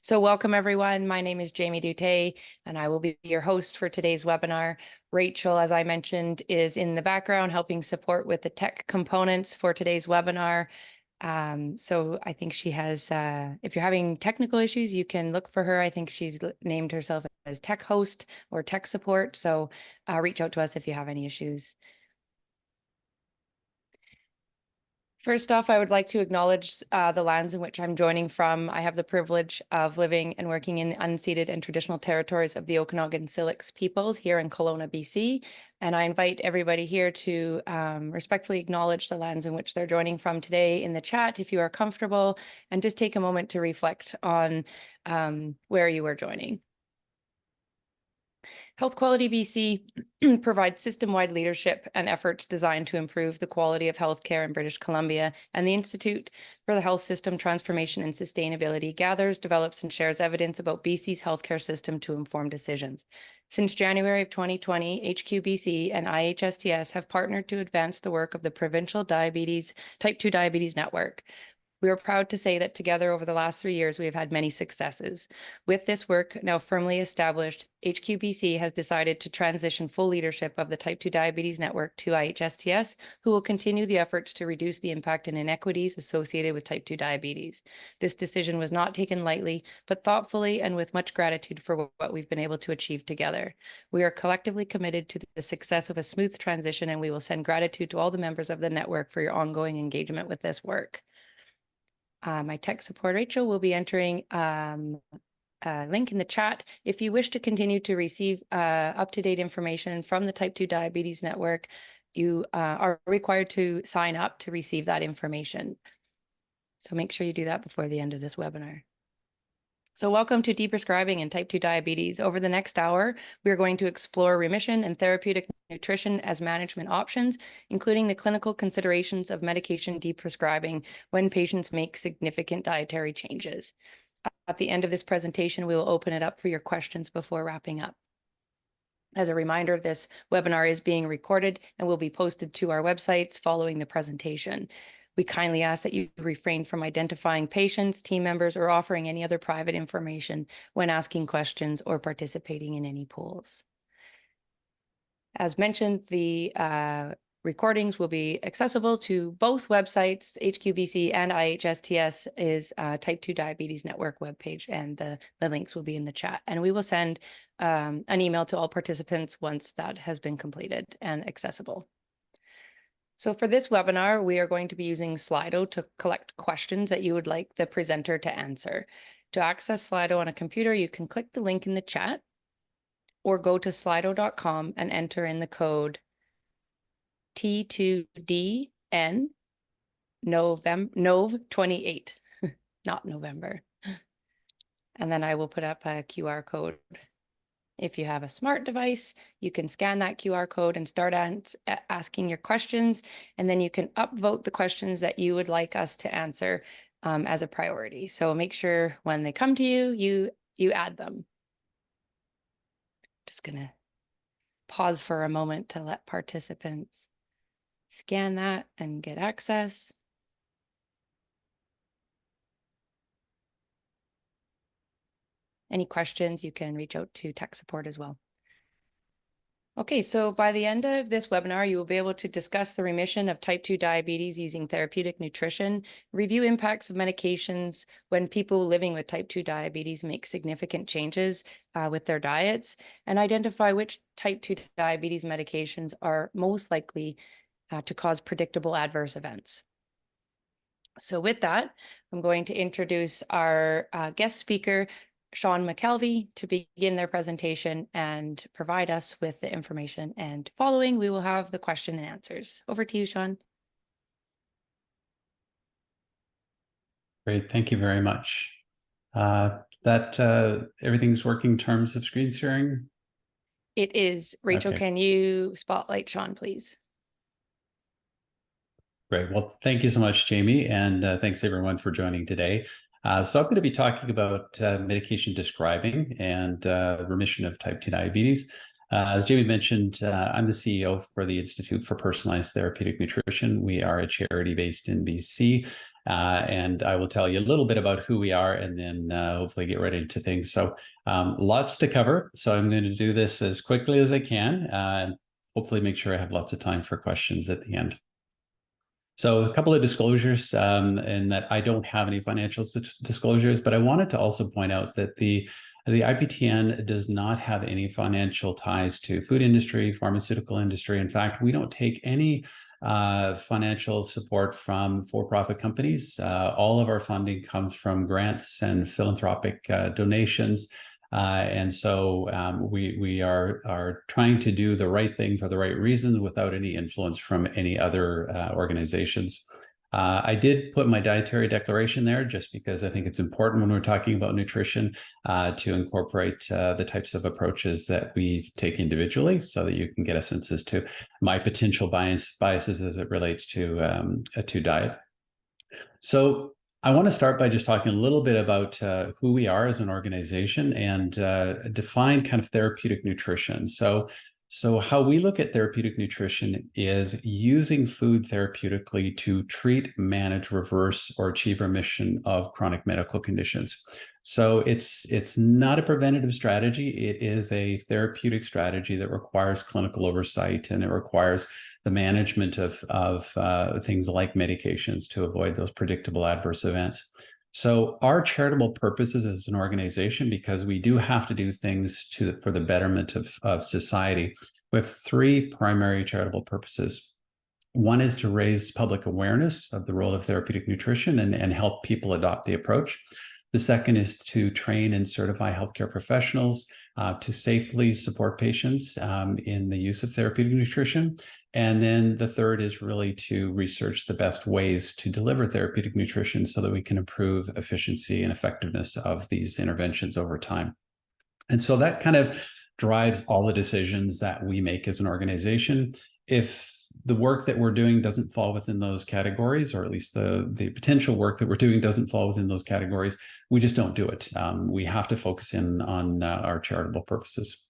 So welcome everyone. My name is Jamie Dutay, and I will be your host for today's webinar. Rachel, as I mentioned, is in the background helping support with the tech components for today's webinar. So I think she has, if you're having technical issues, you can look for her. I think she's named herself as tech host or tech support. So reach out to us if you have any issues. First off, I would like to acknowledge the lands in which I'm joining from. I have the privilege of living and working in the unceded and traditional territories of the Okanagan Syilx peoples here in Kelowna, BC. And I invite everybody here to respectfully acknowledge the lands in which they're joining from today in the chat, if you are comfortable, and just take a moment to reflect on where you are joining. Health Quality BC provides system-wide leadership and efforts designed to improve the quality of healthcare in British Columbia, and the Institute for the Health System Transformation and Sustainability gathers, develops, and shares evidence about BC's healthcare system to inform decisions. Since January of 2020, HQBC and IHSTS have partnered to advance the work of the Provincial Type 2 Diabetes Network. We are proud to say that together over the last 3 years, we have had many successes. With this work now firmly established, HQBC has decided to transition full leadership of the Type 2 Diabetes Network to IHSTS, who will continue the efforts to reduce the impact and inequities associated with Type 2 diabetes. This decision was not taken lightly, but thoughtfully and with much gratitude for what we've been able to achieve together. We are collectively committed to the success of a smooth transition, and we will send gratitude to all the members of the network for your ongoing engagement with this work. My tech support, Rachel, will be entering a link in the chat. If you wish to continue to receive up-to-date information from the Type 2 Diabetes Network, you are required to sign up to receive that information. So make sure you do that before the end of this webinar. So welcome to Deprescribing and Type 2 Diabetes. Over the next hour, we are going to explore remission and therapeutic nutrition as management options, including the clinical considerations of medication deprescribing when patients make significant dietary changes. At the end of this presentation, we will open it up for your questions before wrapping up. As a reminder, this webinar is being recorded and will be posted to our websites following the presentation. We kindly ask that you refrain from identifying patients, team members, or offering any other private information when asking questions or participating in any polls. As mentioned, the recordings will be accessible to both websites. HQBC and IHSTS is Type 2 Diabetes Network webpage, and the links will be in the chat. And we will send an email to all participants once that has been completed and accessible. So for this webinar, we are going to be using Slido to collect questions that you would like the presenter to answer. To access Slido on a computer, you can click the link in the chat or go to slido.com and enter in the code T2DN NOV28, not November. And then I will put up a QR code. If you have a smart device, you can scan that QR code and start asking your questions, and then you can upvote the questions that you would like us to answer as a priority. So make sure when they come to you, you add them. Just gonna pause for a moment to let participants scan that and get access. Any questions, you can reach out to tech support as well. Okay, so by the end of this webinar, you will be able to discuss the remission of type 2 diabetes using therapeutic nutrition, review impacts of medications when people living with type 2 diabetes make significant changes with their diets, and identify which type 2 diabetes medications are most likely to cause predictable adverse events. So with that, I'm going to introduce our guest speaker, Sean McKelvey, to begin their presentation and provide us with the information. And following, we will have the question and answers. Over to you, Sean. Great, thank you very much. Everything's working in terms of screen sharing? It is. Rachel, okay. Can you spotlight Sean, please? Great, well, thank you so much, Jamie, and thanks everyone for joining today. So I'm going to be talking about medication describing and remission of type 2 diabetes. As Jamie mentioned, I'm the CEO for the Institute for Personalized Therapeutic Nutrition. We are a charity based in BC, And I will tell you a little bit about who we are and then hopefully get right into things. So lots to cover. So I'm going to do this as quickly as I can. Hopefully make sure I have lots of time for questions at the end. So a couple of disclosures, and that I don't have any financial disclosures, but I wanted to also point out that the IPTN does not have any financial ties to food industry, pharmaceutical industry. In fact, we don't take any financial support from for-profit companies. All of our funding comes from grants and philanthropic donations. And so we are trying to do the right thing for the right reasons without any influence from any other organizations. I did put my dietary declaration there just because I think it's important when we're talking about nutrition to incorporate the types of approaches that we take individually so that you can get a sense as to my potential biases as it relates to diet. So I want to start by just talking a little bit about who we are as an organization and define kind of therapeutic nutrition. So how we look at therapeutic nutrition is using food therapeutically to treat, manage, reverse, or achieve remission of chronic medical conditions. So it's not a preventative strategy. It is a therapeutic strategy that requires clinical oversight, and it requires the management of things like medications to avoid those predictable adverse events. So our charitable purposes as an organization, because we do have to do things for the betterment of society, we have three primary charitable purposes. One is to raise public awareness of the role of therapeutic nutrition and help people adopt the approach. The second is to train and certify healthcare professionals to safely support patients in the use of therapeutic nutrition. And then the third is really to research the best ways to deliver therapeutic nutrition so that we can improve efficiency and effectiveness of these interventions over time. And so that kind of drives all the decisions that we make as an organization. If the work that we're doing doesn't fall within those categories, or at least the potential work that we're doing doesn't fall within those categories, we just don't do it. We have to focus in on our charitable purposes.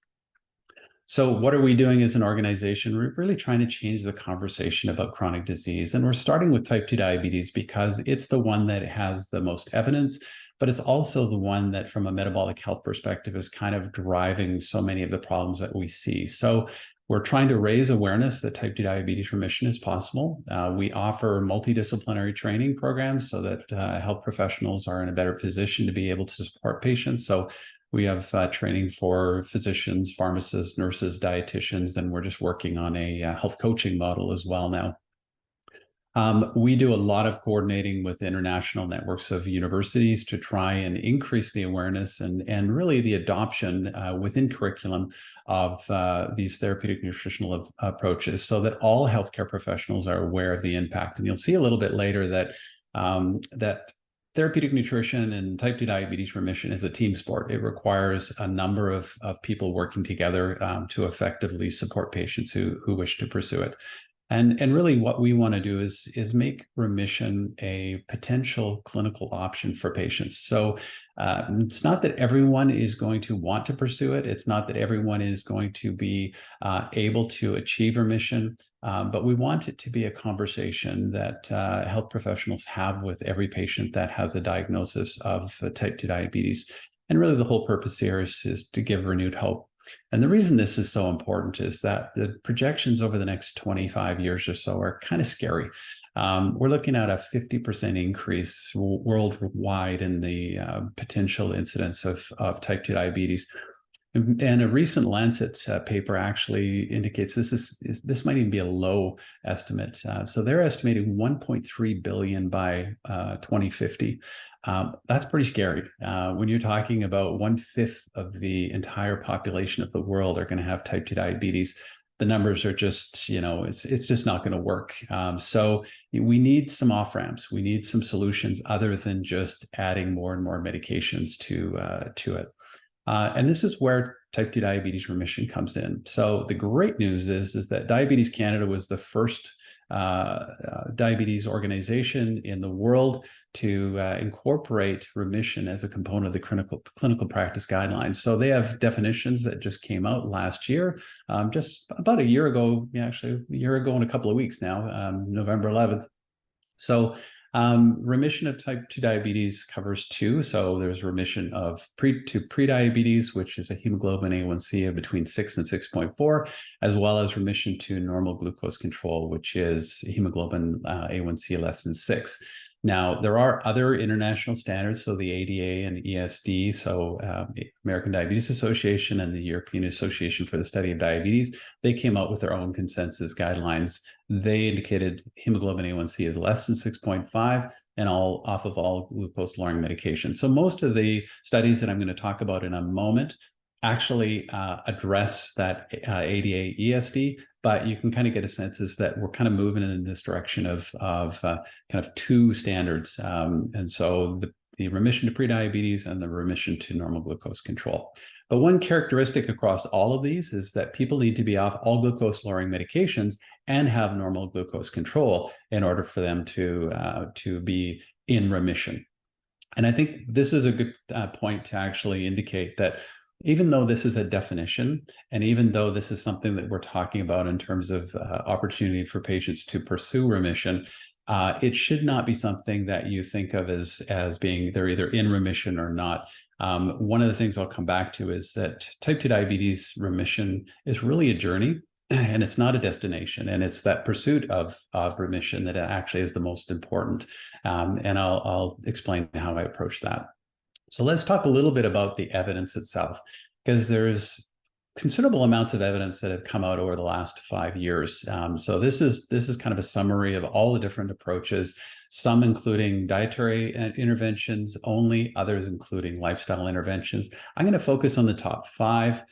So what are we doing as an organization? We're really trying to change the conversation about chronic disease. And we're starting with type 2 diabetes because it's the one that has the most evidence, but it's also the one that from a metabolic health perspective is kind of driving so many of the problems that we see. So we're trying to raise awareness that type 2 diabetes remission is possible. We offer multidisciplinary training programs so that health professionals are in a better position to be able to support patients. So we have training for physicians, pharmacists, nurses, dietitians, and we're just working on a health coaching model as well now. We do a lot of coordinating with international networks of universities to try and increase the awareness and really the adoption within curriculum of these therapeutic nutritional approaches so that all healthcare professionals are aware of the impact. And you'll see a little bit later that that therapeutic nutrition and type 2 diabetes remission is a team sport. It requires a number of people working together to effectively support patients who wish to pursue it. And really what we want to do is make remission a potential clinical option for patients. So it's not that everyone is going to want to pursue it. It's not that everyone is going to be able to achieve remission, but we want it to be a conversation that health professionals have with every patient that has a diagnosis of type 2 diabetes. And really the whole purpose here is to give renewed hope. And the reason this is so important is that the projections over the next 25 years or so are kind of scary. We're looking at a 50% increase worldwide in the potential incidence of type 2 diabetes. And a recent Lancet paper actually indicates this might even be a low estimate. So they're estimating 1.3 billion by 2050. That's pretty scary. When you're talking about 1/5 of the entire population of the world are going to have type 2 diabetes, the numbers are just, it's just not going to work. So we need some off ramps. We need some solutions other than just adding more and more medications to it. And this is where type 2 diabetes remission comes in. So the great news is that Diabetes Canada was the first diabetes organization in the world to incorporate remission as a component of the clinical practice guidelines. So they have definitions that just came out last year, just about a year ago, actually a year ago and a couple of weeks now, November 11th. So Remission of type 2 diabetes covers two. So there's remission of pre-diabetes, which is a hemoglobin A1C of between 6 and 6.4, as well as remission to normal glucose control, which is hemoglobin A1C less than 6. Now, there are other international standards, so the ADA and ESD, so American Diabetes Association and the European Association for the Study of Diabetes, they came out with their own consensus guidelines. They indicated hemoglobin A1C is less than 6.5 and all off of all glucose-lowering medication. So most of the studies that I'm going to talk about in a moment actually address that ADA ESD, but you can kind of get a sense is that we're kind of moving in this direction of kind of two standards. And so the remission to prediabetes and the remission to normal glucose control. But one characteristic across all of these is that people need to be off all glucose lowering medications and have normal glucose control in order for them to be in remission. And I think this is a good point to actually indicate that even though this is a definition, and even though this is something that we're talking about in terms of opportunity for patients to pursue remission, it should not be something that you think of as being they're either in remission or not. One of the things I'll come back to is that type 2 diabetes remission is really a journey, and it's not a destination, and it's that pursuit of remission that actually is the most important. And I'll explain how I approach that. So let's talk a little bit about the evidence itself, because there's considerable amounts of evidence that have come out over the last 5 years. So this is kind of a summary of all the different approaches, some including dietary interventions only, others including lifestyle interventions. I'm going to focus on the top 5,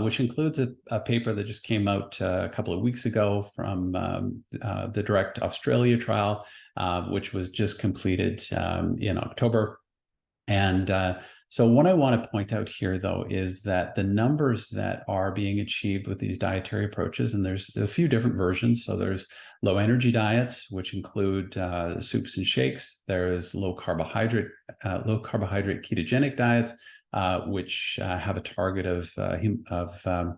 which includes a paper that just came out a couple of weeks ago from the Direct Australia trial, which was just completed in October. And so what I want to point out here, though, is that the numbers that are being achieved with these dietary approaches, and there's a few different versions. So there's low energy diets, which include soups and shakes. There's low carbohydrate ketogenic diets, which have a target of beta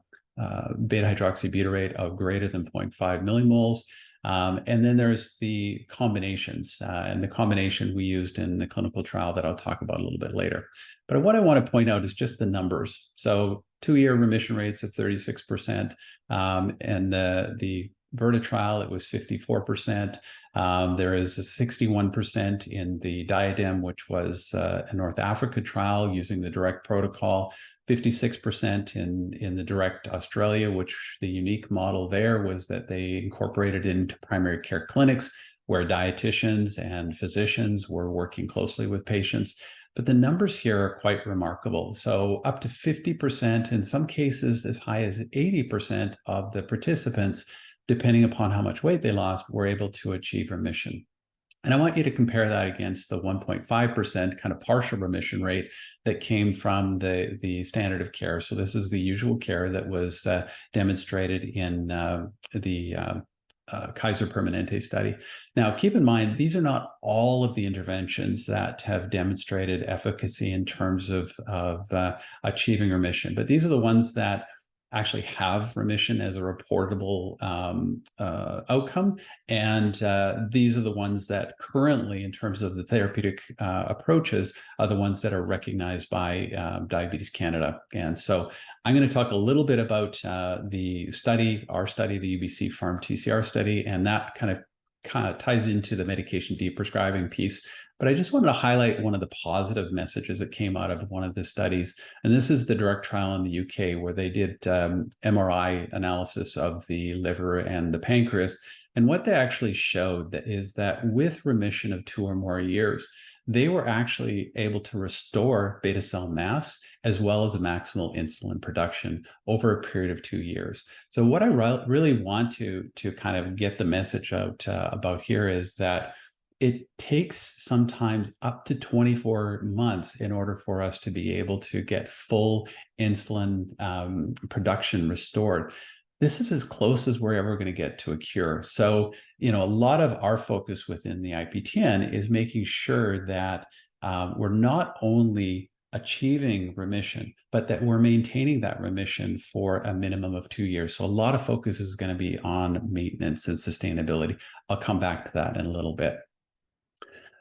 hydroxybutyrate of greater than 0.5 millimoles. And then there's the combinations, and the combination we used in the clinical trial that I'll talk about a little bit later. But what I want to point out is just the numbers. So 2-year remission rates of 36%, and the Verta trial, it was 54%. There is a 61% in the Diadem, which was a North Africa trial using the direct protocol. 56% in the Direct Australia, which the unique model there was that they incorporated into primary care clinics where dietitians and physicians were working closely with patients. But the numbers here are quite remarkable. So up to 50%, in some cases as high as 80% of the participants, depending upon how much weight they lost, were able to achieve remission. And I want you to compare that against the 1.5% kind of partial remission rate that came from the standard of care. So this is the usual care that was demonstrated in the Kaiser Permanente study. Now, keep in mind, these are not all of the interventions that have demonstrated efficacy in terms of achieving remission, but these are the ones that actually have remission as a reportable outcome. And these are the ones that currently, in terms of the therapeutic approaches, are the ones that are recognized by Diabetes Canada. And so I'm going to talk a little bit about the study, our study, the UBC Pharm TCR study, and that kind of ties into the medication deprescribing piece. But I just wanted to highlight one of the positive messages that came out of one of the studies. And this is the Direct trial in the UK, where they did MRI analysis of the liver and the pancreas. And what they actually showed is that with remission of 2 or more years, they were actually able to restore beta cell mass as well as a maximal insulin production over a period of 2 years. So what I really want to kind of get the message out about here is that it takes sometimes up to 24 months in order for us to be able to get full insulin production restored. This is as close as we're ever going to get to a cure. So, a lot of our focus within the IPTN is making sure that we're not only achieving remission, but that we're maintaining that remission for a minimum of 2 years. So a lot of focus is going to be on maintenance and sustainability. I'll come back to that in a little bit.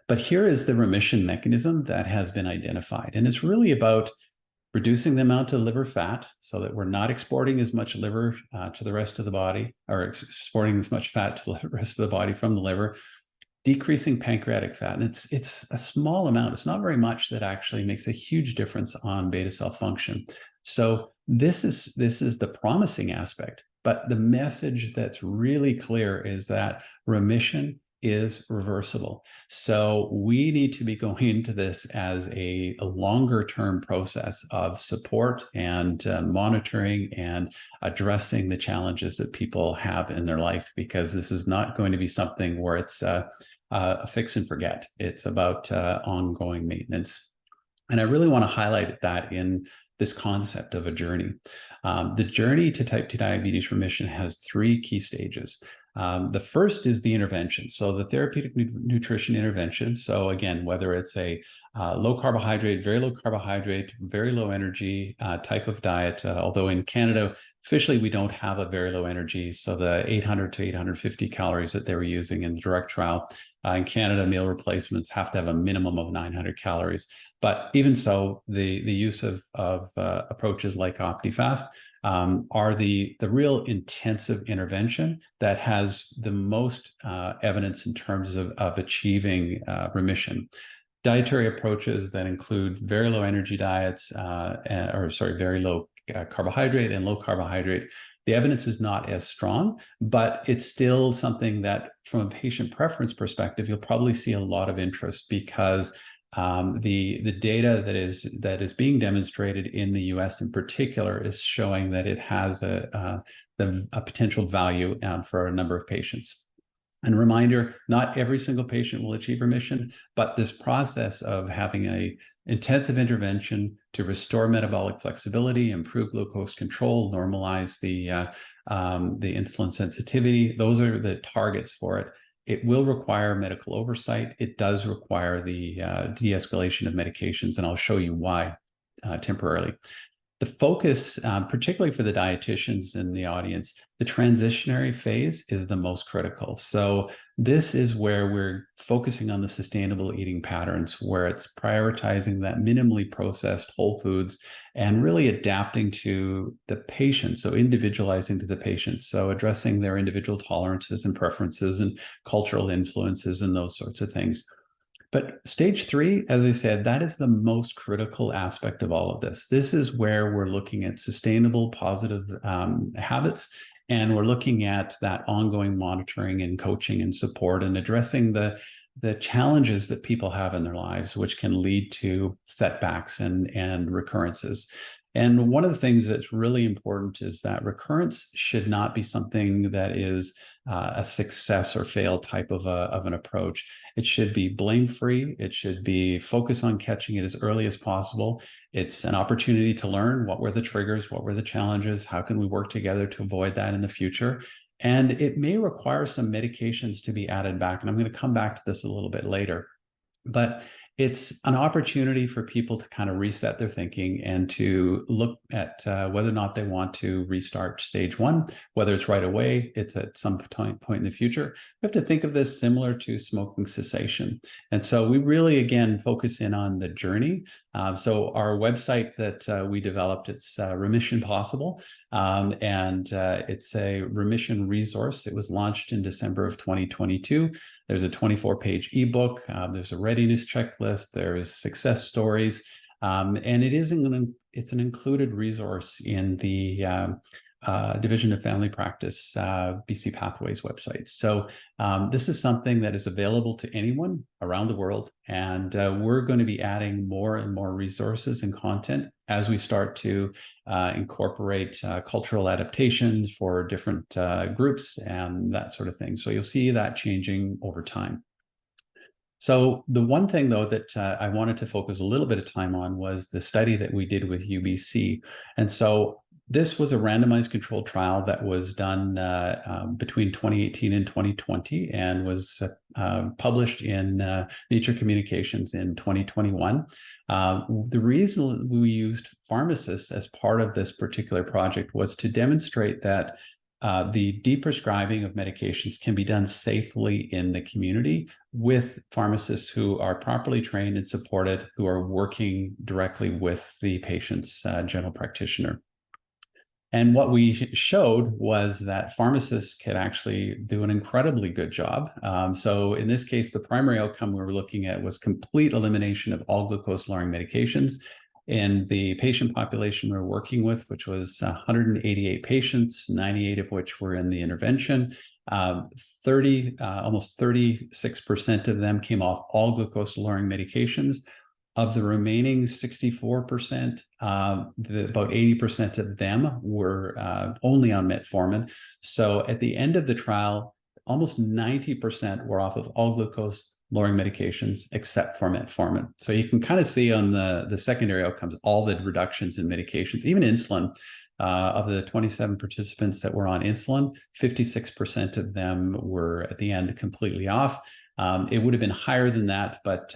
But here is the remission mechanism that has been identified. And it's really about reducing the amount of liver fat so that we're not exporting as much liver to the rest of the body, or exporting as much fat to the rest of the body from the liver, decreasing pancreatic fat. And it's a small amount. It's not very much that actually makes a huge difference on beta cell function. So this is the promising aspect. But the message that's really clear is that remission is reversible. So we need to be going into this as a longer term process of support and monitoring and addressing the challenges that people have in their life, because this is not going to be something where it's a fix and forget. It's about ongoing maintenance. And I really want to highlight that in this concept of a journey. The journey to type 2 diabetes remission has 3 key stages. The first is the intervention. So the therapeutic nutrition intervention. So again, whether it's a low carbohydrate, very low energy type of diet, although in Canada, officially, we don't have a very low energy. So the 800 to 850 calories that they were using in the direct trial, in Canada, meal replacements have to have a minimum of 900 calories. But even so, the use of approaches like OptiFast are the real intensive intervention that has the most evidence in terms of achieving remission. Dietary approaches that include very low energy diets, very low carbohydrate and low carbohydrate. The evidence is not as strong, but it's still something that from a patient preference perspective, you'll probably see a lot of interest, because the data that is being demonstrated in the US in particular is showing that it has a potential value for a number of patients. And a reminder, not every single patient will achieve remission, but this process of having a intensive intervention to restore metabolic flexibility, improve glucose control, normalize the insulin sensitivity, those are the targets for it. It will require medical oversight. It does require the de-escalation of medications, and I'll show you why temporarily. The focus, particularly for the dietitians in the audience, the transitionary phase is the most critical. So this is where we're focusing on the sustainable eating patterns, where it's prioritizing that minimally processed whole foods and really adapting to the patient, so individualizing to the patient, so addressing their individual tolerances and preferences and cultural influences and those sorts of things. But stage 3, as I said, that is the most critical aspect of all of this. This is where we're looking at sustainable, positive habits, and we're looking at that ongoing monitoring and coaching and support and addressing the challenges that people have in their lives, which can lead to setbacks and recurrences. And one of the things that's really important is that recurrence should not be something that is a success or fail type of an approach. It should be blame-free. It should be focus on catching it as early as possible. It's an opportunity to learn what were the triggers, what were the challenges, how can we work together to avoid that in the future. And it may require some medications to be added back. And I'm going to come back to this a little bit later. But it's an opportunity for people to kind of reset their thinking and to look at whether or not they want to restart stage 1, whether it's right away, it's at some point in the future. We have to think of this similar to smoking cessation. And so we really, again, focus in on the journey. So our website that we developed, it's Remission Possible, and it's a remission resource. It was launched in December of 2022. There's a 24-page ebook. There's a readiness checklist. There's success stories, and it's an included resource in the Division of Family Practice BC Pathways website. So this is something that is available to anyone around the world, and we're going to be adding more and more resources and content as we start to incorporate cultural adaptations for different groups and that sort of thing. So you'll see that changing over time. So the one thing, though, that I wanted to focus a little bit of time on was the study that we did with UBC. And so this was a randomized controlled trial that was done between 2018 and 2020 and was published in Nature Communications in 2021. The reason we used pharmacists as part of this particular project was to demonstrate that the deprescribing of medications can be done safely in the community with pharmacists who are properly trained and supported, who are working directly with the patient's general practitioner. And what we showed was that pharmacists could actually do an incredibly good job. So in this case, the primary outcome we were looking at was complete elimination of all glucose-lowering medications. In the patient population we were working with, which was 188 patients, 98 of which were in the intervention, almost 36% of them came off all glucose-lowering medications. Of the remaining 64%, about 80% of them were only on metformin. So at the end of the trial, almost 90% were off of all glucose-lowering medications except for metformin. So you can kind of see on the secondary outcomes, all the reductions in medications, even insulin. Of the 27 participants that were on insulin, 56% of them were at the end completely off. It would have been higher than that, but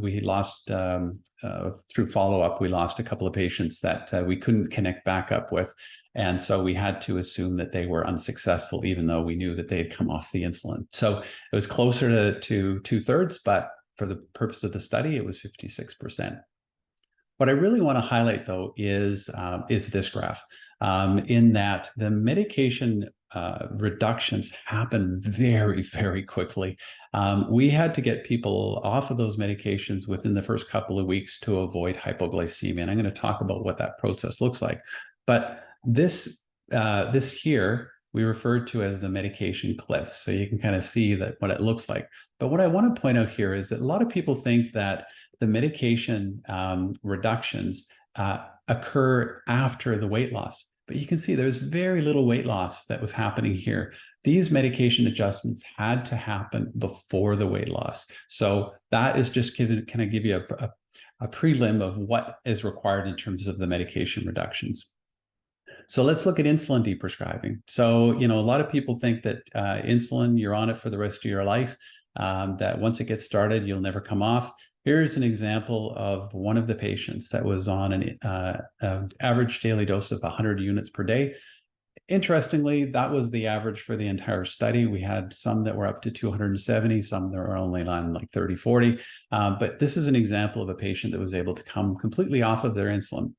we lost, through follow-up, we lost a couple of patients that we couldn't connect back up with. And so we had to assume that they were unsuccessful, even though we knew that they had come off the insulin. So it was closer to 2/3, but for the purpose of the study, it was 56%. What I really want to highlight, though, is this graph, in that the medication reductions happen very, very quickly. We had to get people off of those medications within the first couple of weeks to avoid hypoglycemia. And I'm going to talk about what that process looks like. But this here, we refer to as the medication cliff. So you can kind of see that what it looks like. But what I want to point out here is that a lot of people think that the medication reductions occur after the weight loss. But you can see there's very little weight loss that was happening here. These medication adjustments had to happen before the weight loss. So that is just kind of give you a prelim of what is required in terms of the medication reductions. So let's look at insulin deprescribing. So, a lot of people think that insulin, you're on it for the rest of your life, that once it gets started, you'll never come off. Here's an example of one of the patients that was on an average daily dose of 100 units per day. Interestingly, that was the average for the entire study. We had some that were up to 270, some that were only on like 30, 40. But this is an example of a patient that was able to come completely off of their insulin.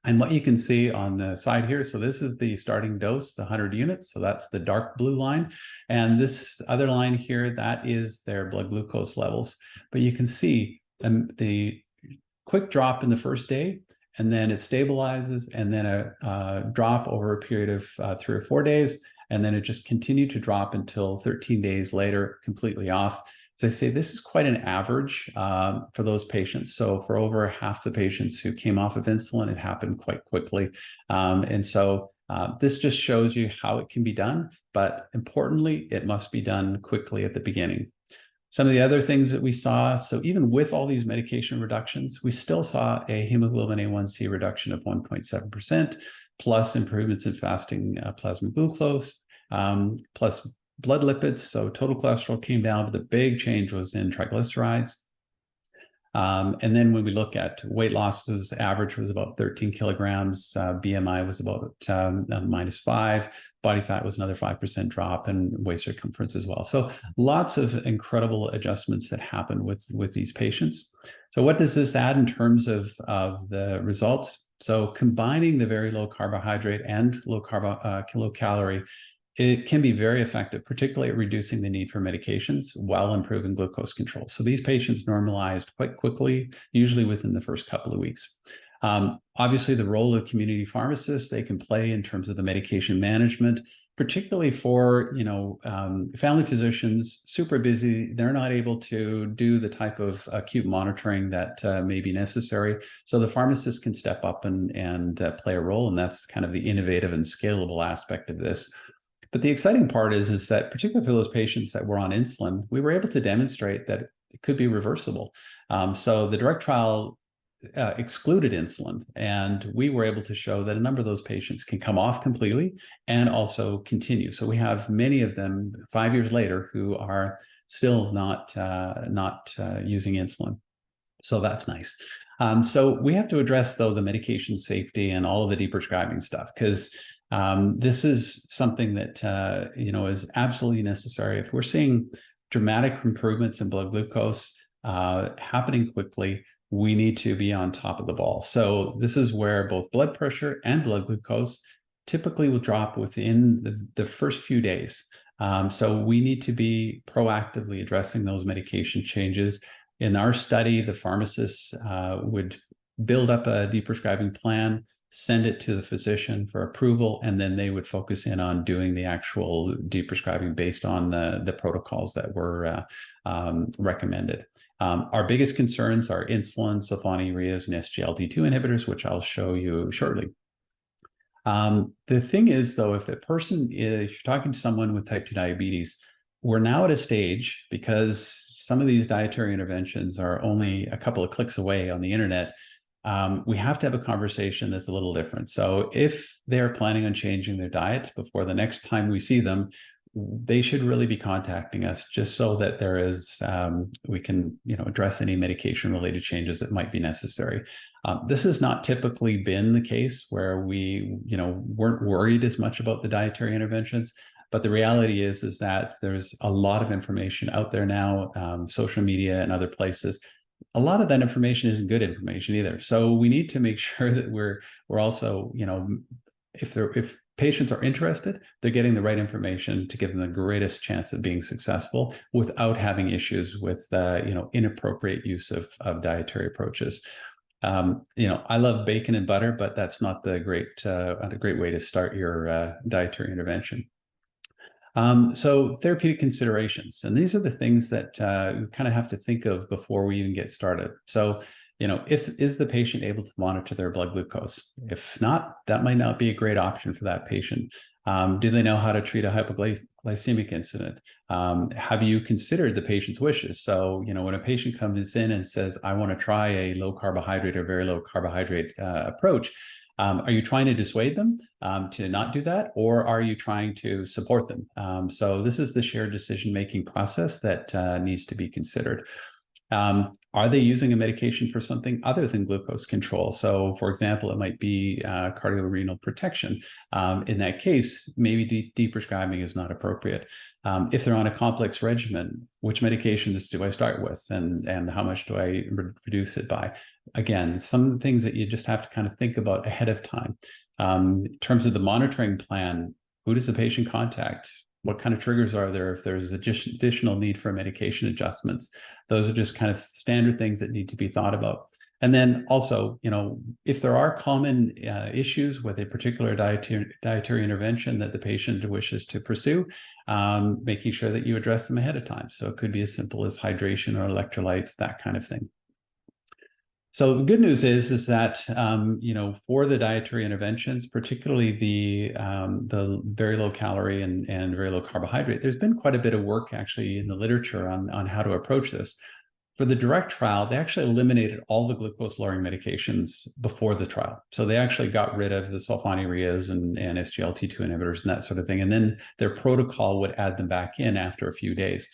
And what you can see on the side here, so this is the starting dose, the 100 units. So that's the dark blue line. And this other line here, that is their blood glucose levels. But you can see the quick drop in the first day, and then it stabilizes, and then a drop over a period of 3 or 4 days. And then it just continued to drop until 13 days later, completely off. As I say, this is quite an average for those patients. So for over half the patients who came off of insulin, it happened quite quickly. And so this just shows you how it can be done. But importantly, it must be done quickly at the beginning. Some of the other things that we saw, so even with all these medication reductions, we still saw a hemoglobin A1C reduction of 1.7%, plus improvements in fasting plasma glucose, plus blood lipids. So total cholesterol came down, but the big change was in triglycerides. And then when we look at weight losses, average was about 13 kilograms. BMI was about -5. Body fat was another 5% drop, and waist circumference as well. So lots of incredible adjustments that happen with these patients. So what does this add in terms of the results? So combining the very low carbohydrate and low calorie, it can be very effective, particularly at reducing the need for medications while improving glucose control. So these patients normalized quite quickly, usually within the first couple of weeks. Obviously, the role of community pharmacists, they can play in terms of the medication management, particularly for family physicians, super busy. They're not able to do the type of acute monitoring that may be necessary. So the pharmacist can step up and play a role, and that's kind of the innovative and scalable aspect of this. But the exciting part is that particularly for those patients that were on insulin, we were able to demonstrate that it could be reversible. So the direct trial excluded insulin, and we were able to show that a number of those patients can come off completely and also continue. So we have many of them 5 years later who are still not using insulin. So that's nice. So we have to address, though, the medication safety and all of the deprescribing stuff, because this is something that is absolutely necessary. If we're seeing dramatic improvements in blood glucose happening quickly, we need to be on top of the ball. So this is where both blood pressure and blood glucose typically will drop within the first few days. So we need to be proactively addressing those medication changes. In our study, the pharmacists would build up a deprescribing plan, send it to the physician for approval, and then they would focus in on doing the actual deprescribing based on the protocols that were recommended. Our biggest concerns are insulin, sulfonylureas, and SGLT2 inhibitors, which I'll show you shortly. The thing is, though, if you're talking to someone with type 2 diabetes, we're now at a stage, because some of these dietary interventions are only a couple of clicks away on the internet, we have to have a conversation that's a little different. So if they're planning on changing their diet before the next time we see them, they should really be contacting us, just so that we can address any medication related changes that might be necessary. This has not typically been the case where we weren't worried as much about the dietary interventions, but the reality is that there's a lot of information out there now, social media and other places. A lot of that information isn't good information either. So we need to make sure that we're also, if patients are interested, they're getting the right information to give them the greatest chance of being successful without having issues with inappropriate use of dietary approaches. I love bacon and butter, but that's not a great way to start your dietary intervention. So therapeutic considerations, and these are the things that we kind of have to think of before we even get started. So, is the patient able to monitor their blood glucose? If not, that might not be a great option for that patient. Do they know how to treat a hypoglycemic incident? Have you considered the patient's wishes? So, when a patient comes in and says, I want to try a low carbohydrate or very low carbohydrate approach, are you trying to dissuade them to not do that, or are you trying to support them? So this is the shared decision-making process that needs to be considered. Are they using a medication for something other than glucose control? So, for example, it might be cardiorenal protection. In that case, maybe deprescribing is not appropriate. If they're on a complex regimen, which medications do I start with, and how much do I reduce it by? Again, some things that you just have to kind of think about ahead of time. In terms of the monitoring plan, who does the patient contact? What kind of triggers are there if there's additional need for medication adjustments? Those are just kind of standard things that need to be thought about. And then also, if there are common issues with a particular dietary intervention that the patient wishes to pursue, making sure that you address them ahead of time. So it could be as simple as hydration or electrolytes, that kind of thing. So the good news is that for the dietary interventions, particularly the very low calorie and very low carbohydrate, there's been quite a bit of work actually in the literature on how to approach this. For the direct trial, they actually eliminated all the glucose lowering medications before the trial. So they actually got rid of the sulfonylureas and SGLT2 inhibitors and that sort of thing. And then their protocol would add them back in after a few days.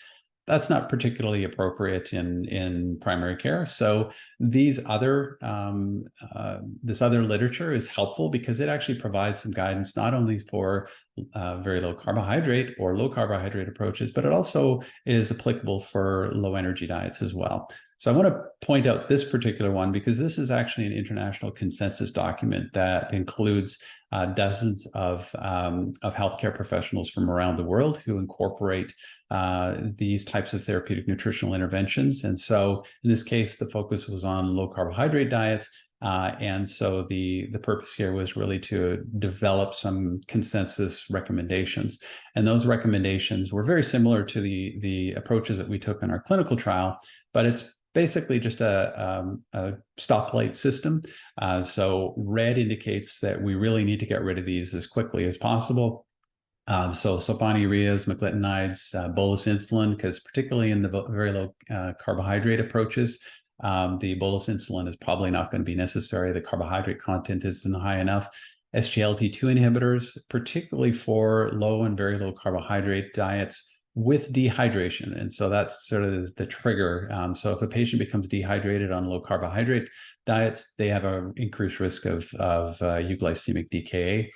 That's not particularly appropriate in primary care. So this other literature is helpful because it actually provides some guidance not only for very low carbohydrate or low carbohydrate approaches, but it also is applicable for low energy diets as well. So I want to point out this particular one because this is actually an international consensus document that includes dozens of healthcare professionals from around the world who incorporate these types of therapeutic nutritional interventions. And so in this case, the focus was on low carbohydrate diets. And so the purpose here was really to develop some consensus recommendations. And those recommendations were very similar to the approaches that we took in our clinical trial, but it's basically just a stoplight system. So red indicates that we really need to get rid of these as quickly as possible. So sulfonylureas, meglitinides, bolus insulin, because particularly in the very low carbohydrate approaches, the bolus insulin is probably not going to be necessary. The carbohydrate content isn't high enough. SGLT2 inhibitors, particularly for low and very low carbohydrate diets, with dehydration. And so that's sort of the trigger. So if a patient becomes dehydrated on low carbohydrate diets, they have an increased risk of euglycemic DKA.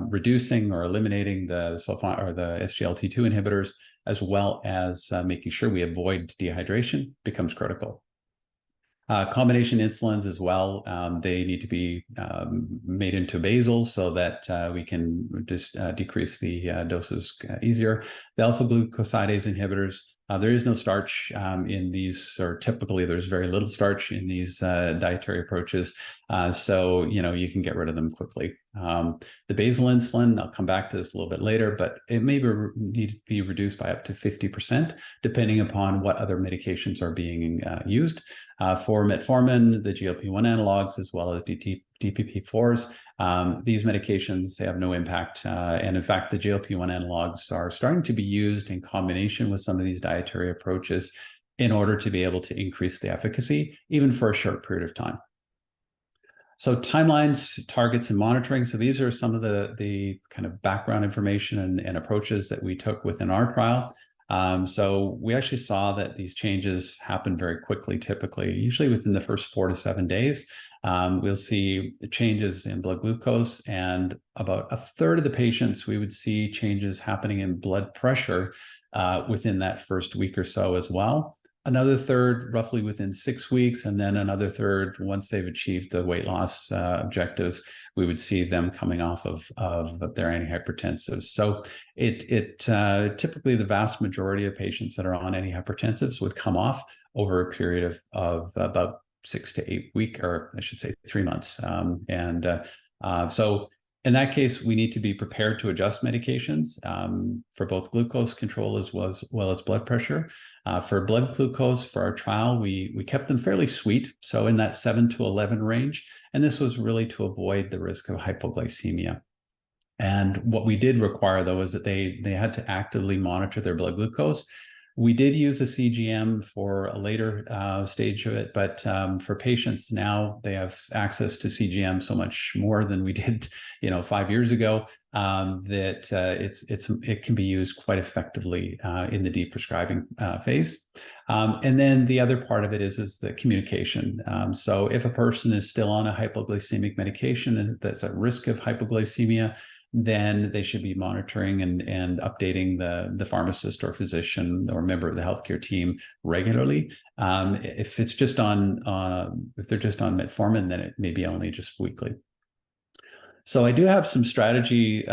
Reducing or eliminating the sulfon or the SGLT2 inhibitors, as well as making sure we avoid dehydration, becomes critical. Combination insulins as well, they need to be made into basals so that we can just decrease the doses easier. The alpha-glucosidase inhibitors, there is no starch in these, or typically there's very little starch in these dietary approaches. So, you can get rid of them quickly. The basal insulin, I'll come back to this a little bit later, but it may need to be reduced by up to 50%, depending upon what other medications are being used. For metformin, the GLP-1 analogs, as well as DPP-4s, these medications, they have no impact. And in fact, the GLP-1 analogs are starting to be used in combination with some of these dietary approaches in order to be able to increase the efficacy, even for a short period of time. So timelines, targets, and monitoring. So these are some of the kind of background information and approaches that we took within our trial. So we actually saw that these changes happen very quickly, typically, usually within the first 4 to 7 days. We'll see changes in blood glucose, and about a third of the patients, we would see changes happening in blood pressure within that first week or so as well. Another third roughly within 6 weeks, and then another third once they've achieved the weight loss objectives, we would see them coming off of their antihypertensives. So typically the vast majority of patients that are on antihypertensives would come off over a period of about 6 to 8 weeks, or I should say 3 months. So in that case, we need to be prepared to adjust medications for both glucose control as well as blood pressure. For blood glucose, for our trial, we kept them fairly sweet, so in that 7 to 11 range, and this was really to avoid the risk of hypoglycemia. And what we did require, though, is that they had to actively monitor their blood glucose. We did use a CGM for a later stage of it, but for patients now, they have access to CGM so much more than we did, 5 years ago, that it can be used quite effectively in the deprescribing phase. And then the other part of it is the communication. So if a person is still on a hypoglycemic medication and that's at risk of hypoglycemia, then they should be monitoring and updating the pharmacist or physician or member of the healthcare team regularly. If they're just on metformin, then it may be only just weekly. So I do have some strategy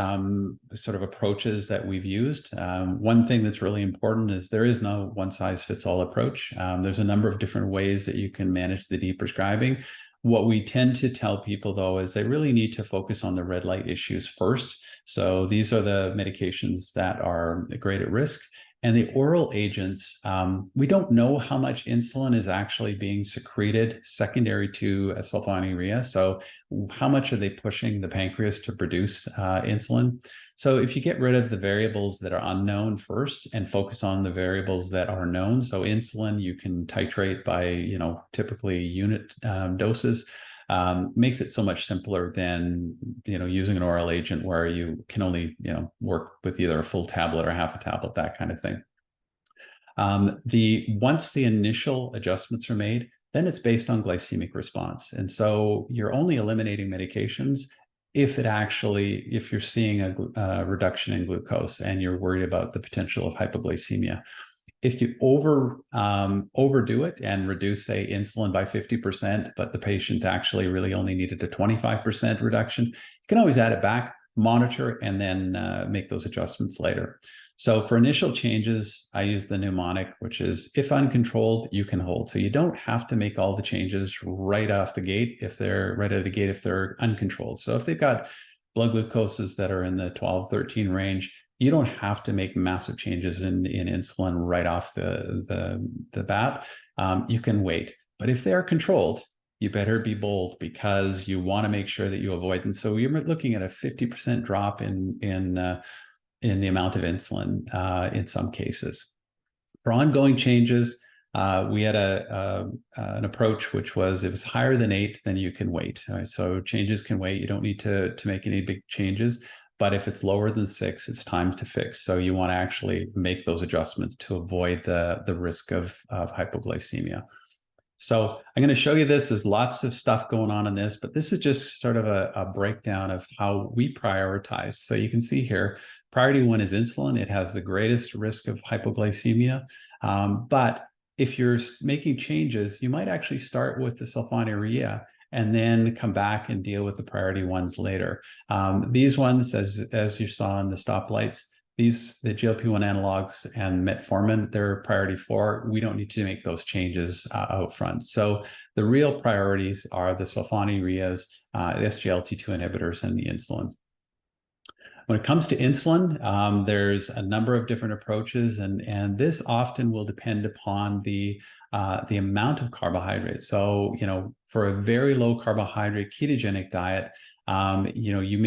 sort of approaches that we've used. One thing that's really important is there is no one-size-fits-all approach. There's a number of different ways that you can manage the deprescribing. What we tend to tell people, though, is they really need to focus on the red light issues first. So these are the medications that are great at risk. And the oral agents, we don't know how much insulin is actually being secreted secondary to a sulfonylurea. So how much are they pushing the pancreas to produce insulin? So if you get rid of the variables that are unknown first and focus on the variables that are known, so insulin you can titrate by, typically unit doses, makes it so much simpler than, using an oral agent where you can only, work with either a full tablet or half a tablet, that kind of thing. Once the initial adjustments are made, then it's based on glycemic response. And so you're only eliminating medications if you're seeing a reduction in glucose and you're worried about the potential of hypoglycemia. If you overdo it and reduce, say, insulin by 50%, but the patient actually really only needed a 25% reduction, you can always add it back, monitor, and then make those adjustments later. So for initial changes, I use the mnemonic, which is if uncontrolled, you can hold. So you don't have to make all the changes right out of the gate if they're uncontrolled. So if they've got blood glucoses that are in the 12, 13 range, you don't have to make massive changes in insulin right off the bat. You can wait. But if they're controlled, you better be bold because you want to make sure that you avoid. And so you're looking at a 50% drop in the amount of insulin in some cases. For ongoing changes, we had an approach which was if it's higher than 8, then you can wait. Right? So changes can wait. You don't need to make any big changes. But if it's lower than 6, it's time to fix. So you want to actually make those adjustments to avoid the risk of hypoglycemia. So I'm going to show you this. There's lots of stuff going on in this, but this is just sort of a breakdown of how we prioritize. So you can see here, priority 1 is insulin. It has the greatest risk of hypoglycemia. But if you're making changes, you might actually start with the sulfonylurea and then come back and deal with the priority ones later. These ones, as you saw in the stoplights, the GLP-1 analogs and metformin, they're priority 4. We don't need to make those changes out front. So the real priorities are the sulfonylureas, the SGLT2 inhibitors, and the insulin. When it comes to insulin, there's a number of different approaches, and this often will depend upon the amount of carbohydrates. So, for a very low carbohydrate ketogenic diet, you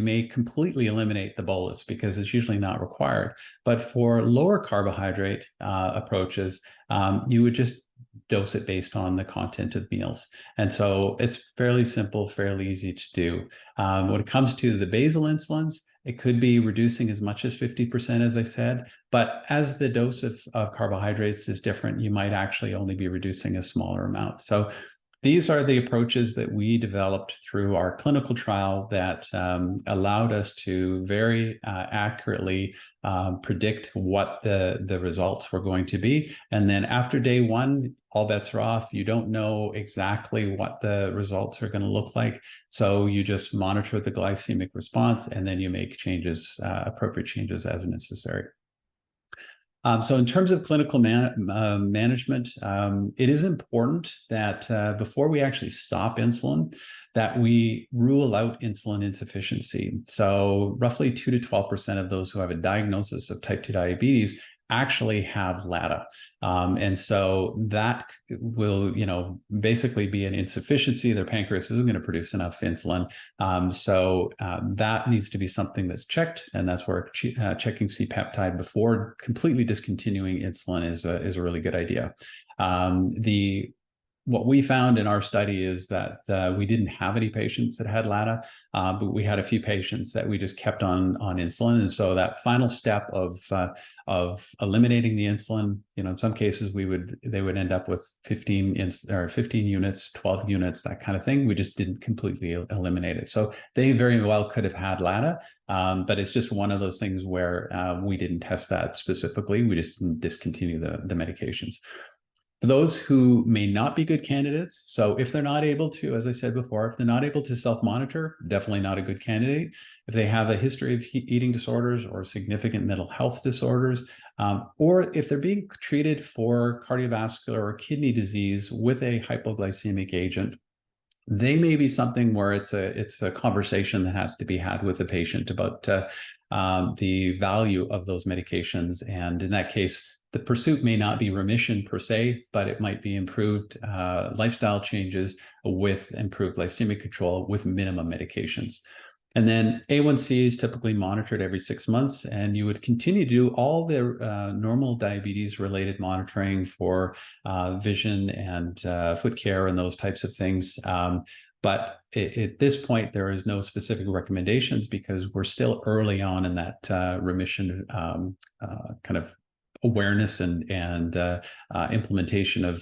may completely eliminate the bolus because it's usually not required. But for lower carbohydrate approaches, you would just dose it based on the content of meals. And so it's fairly simple, fairly easy to do. When it comes to the basal insulins, it could be reducing as much as 50%, as I said, but as the dose of carbohydrates is different, you might actually only be reducing a smaller amount. So these are the approaches that we developed through our clinical trial that allowed us to very accurately predict what the results were going to be. And then after day 1, all bets are off. You don't know exactly what the results are going to look like. So you just monitor the glycemic response, and then you make changes, appropriate changes as necessary. So in terms of clinical management, it is important that before we actually stop insulin, that we rule out insulin insufficiency. So roughly 2 to 12% of those who have a diagnosis of type 2 diabetes actually have LADA. And so that will, basically be an insufficiency. Their pancreas isn't going to produce enough insulin. So that needs to be something that's checked. And that's where checking C-peptide before completely discontinuing insulin is a really good idea. What we found in our study is that we didn't have any patients that had LADA, but we had a few patients that we just kept on insulin. And so that final step of eliminating the insulin, in some cases they would end up with 15 units, 12 units, that kind of thing. We just didn't completely eliminate it. So they very well could have had LADA, but it's just one of those things where we didn't test that specifically. We just didn't discontinue the medications. For those who may not be good candidates, so if they're not able to, as I said before, if they're not able to self-monitor, definitely not a good candidate. If they have a history of eating disorders or significant mental health disorders, or if they're being treated for cardiovascular or kidney disease with a hypoglycemic agent, they may be something where it's a conversation that has to be had with the patient about the value of those medications. And in that case, the pursuit may not be remission per se, but it might be improved lifestyle changes with improved glycemic control with minimum medications. And then A1C is typically monitored every 6 months, and you would continue to do all the normal diabetes-related monitoring for vision and foot care and those types of things. But at this point, there is no specific recommendations because we're still early on in that remission kind of awareness and implementation of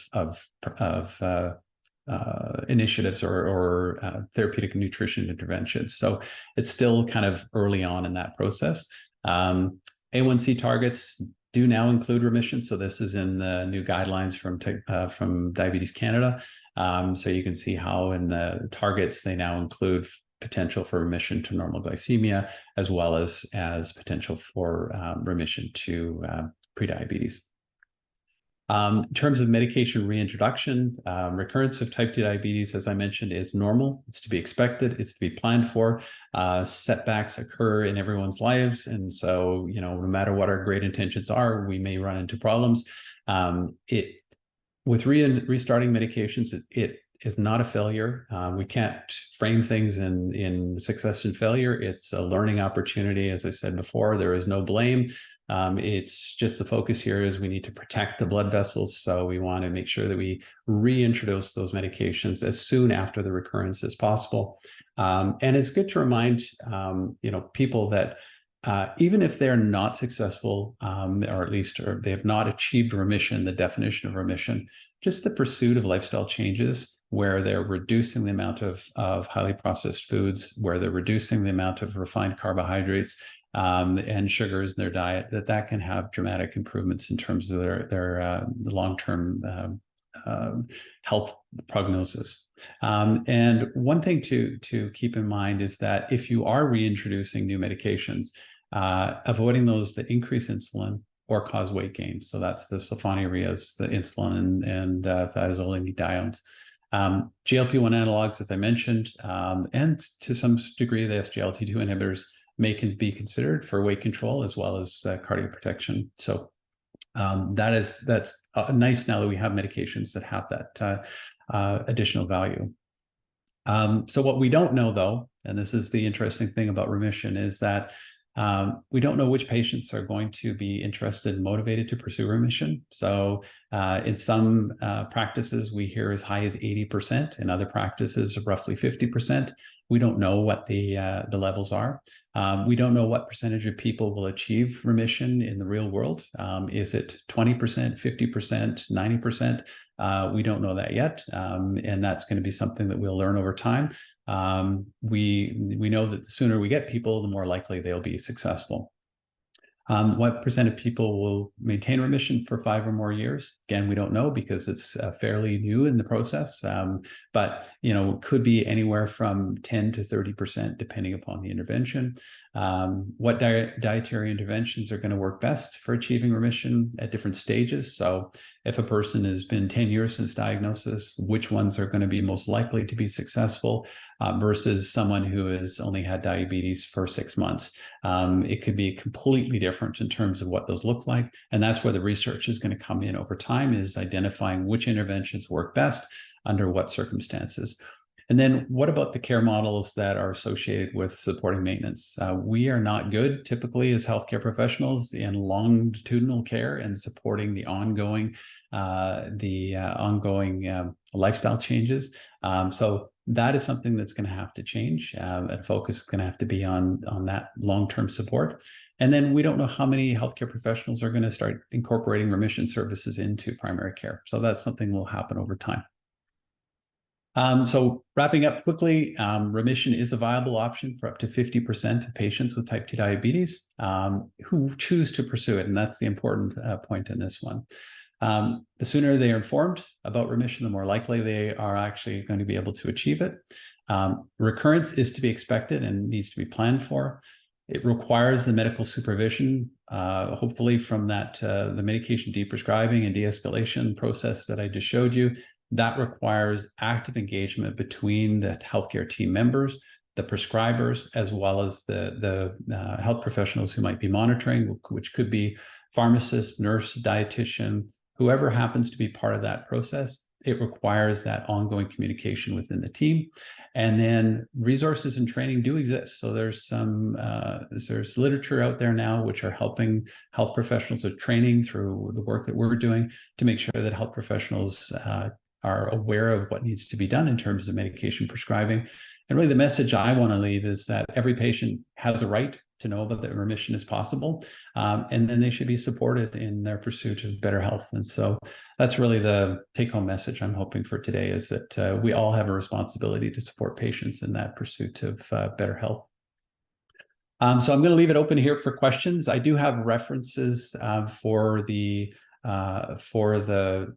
initiatives or therapeutic nutrition interventions. So it's still kind of early on in that process. A1C targets do now include remission. So this is in the new guidelines from Diabetes Canada. So you can see how in the targets, they now include potential for remission to normal glycemia, as well as potential for remission to prediabetes. In terms of medication reintroduction, recurrence of type 2 diabetes, as I mentioned, is normal. It's to be expected. It's to be planned for. Setbacks occur in everyone's lives. And so, no matter what our great intentions are, we may run into problems. With restarting medications, it is not a failure. We can't frame things in success and failure. It's a learning opportunity. As I said before, there is no blame. It's just the focus here is we need to protect the blood vessels. So we want to make sure that we reintroduce those medications as soon after the recurrence as possible. And it's good to remind, people that even if they're not successful, or at least or they have not achieved remission, the definition of remission, just the pursuit of lifestyle changes where they're reducing the amount of highly processed foods, where they're reducing the amount of refined carbohydrates and sugars in their diet, that can have dramatic improvements in terms of their long-term health prognosis. And one thing to keep in mind is that if you are reintroducing new medications, avoiding those that increase insulin or cause weight gain. So that's the sulfonylureas, the insulin and thiazolidinediones. GLP-1 analogs, as I mentioned, and to some degree, the SGLT2 inhibitors can be considered for weight control as well as cardioprotection. So that's nice now that we have medications that have that additional value. So what we don't know, though, and this is the interesting thing about remission, is that we don't know which patients are going to be interested and motivated to pursue remission. So in some practices, we hear as high as 80%. In other practices, roughly 50%. We don't know what the levels are. We don't know what percentage of people will achieve remission in the real world. Is it 20%, 50%, 90%? We don't know that yet. And that's going to be something that we'll learn over time. We know that the sooner we get people, the more likely they'll be successful. What percent of people will maintain remission for 5 or more years? Again, we don't know because it's fairly new in the process, but it could be anywhere from 10 to 30% depending upon the intervention. What dietary interventions are going to work best for achieving remission at different stages? So if a person has been 10 years since diagnosis, which ones are going to be most likely to be successful versus someone who has only had diabetes for 6 months? It could be completely different in terms of what those look like. And that's where the research is going to come in over time, is identifying which interventions work best under what circumstances. And then what about the care models that are associated with supporting maintenance? We are not good typically as healthcare professionals in longitudinal care and supporting the ongoing lifestyle changes. So that is something that's going to have to change. And focus is going to have to be on that long-term support. And then we don't know how many healthcare professionals are going to start incorporating remission services into primary care. So that's something that will happen over time. So wrapping up quickly, remission is a viable option for up to 50% of patients with type 2 diabetes who choose to pursue it. And that's the important point in this one. The sooner they are informed about remission, the more likely they are actually going to be able to achieve it. Recurrence is to be expected and needs to be planned for. It requires the medical supervision, hopefully from that the medication deprescribing and de-escalation process that I just showed you. That requires active engagement between the healthcare team members, the prescribers, as well as the health professionals who might be monitoring, which could be pharmacist, nurse, dietitian, whoever happens to be part of that process. It requires that ongoing communication within the team. And then resources and training do exist. So there's there's literature out there now which are helping health professionals with training through the work that we're doing to make sure that health professionals are aware of what needs to be done in terms of medication prescribing. And really the message I want to leave is that every patient has a right to know about that remission is possible. And then they should be supported in their pursuit of better health. And so that's really the take-home message I'm hoping for today, is that we all have a responsibility to support patients in that pursuit of better health. So I'm going to leave it open here for questions. I do have references for the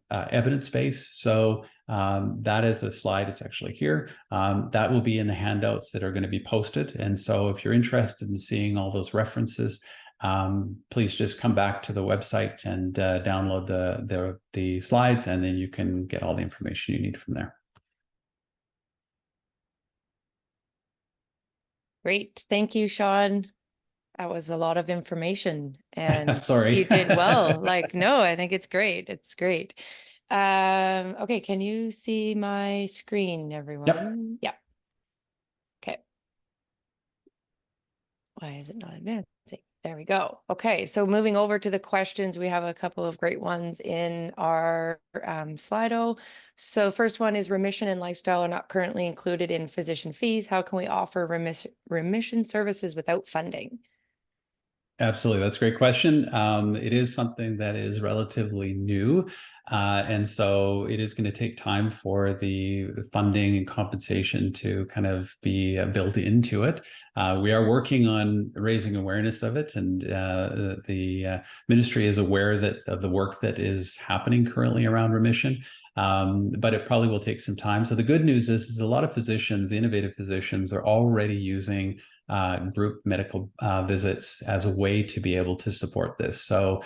evidence base. So that is a slide. It's actually here. That will be in the handouts that are going to be posted. And so if you're interested in seeing all those references, please just come back to the website and download the slides, and then you can get all the information you need from there. Great. Thank you, Sean. That was a lot of information, and Sorry. you did well. No, I think it's great. It's great. Okay, can you see my screen, everyone? Yep. Okay. Why is it not advancing? There we go. Okay, so moving over to the questions, we have a couple of great ones in our Slido. So first one is remission and lifestyle are not currently included in physician fees. How can we offer remission services without funding? Absolutely. That's a great question. It is something that is relatively new. And so it is going to take time for the funding and compensation to kind of be built into it. We are working on raising awareness of it, and the ministry is aware of the work that is happening currently around remission. But it probably will take some time. So the good news is a lot of physicians, the innovative physicians, are already using group medical visits as a way to be able to support this. So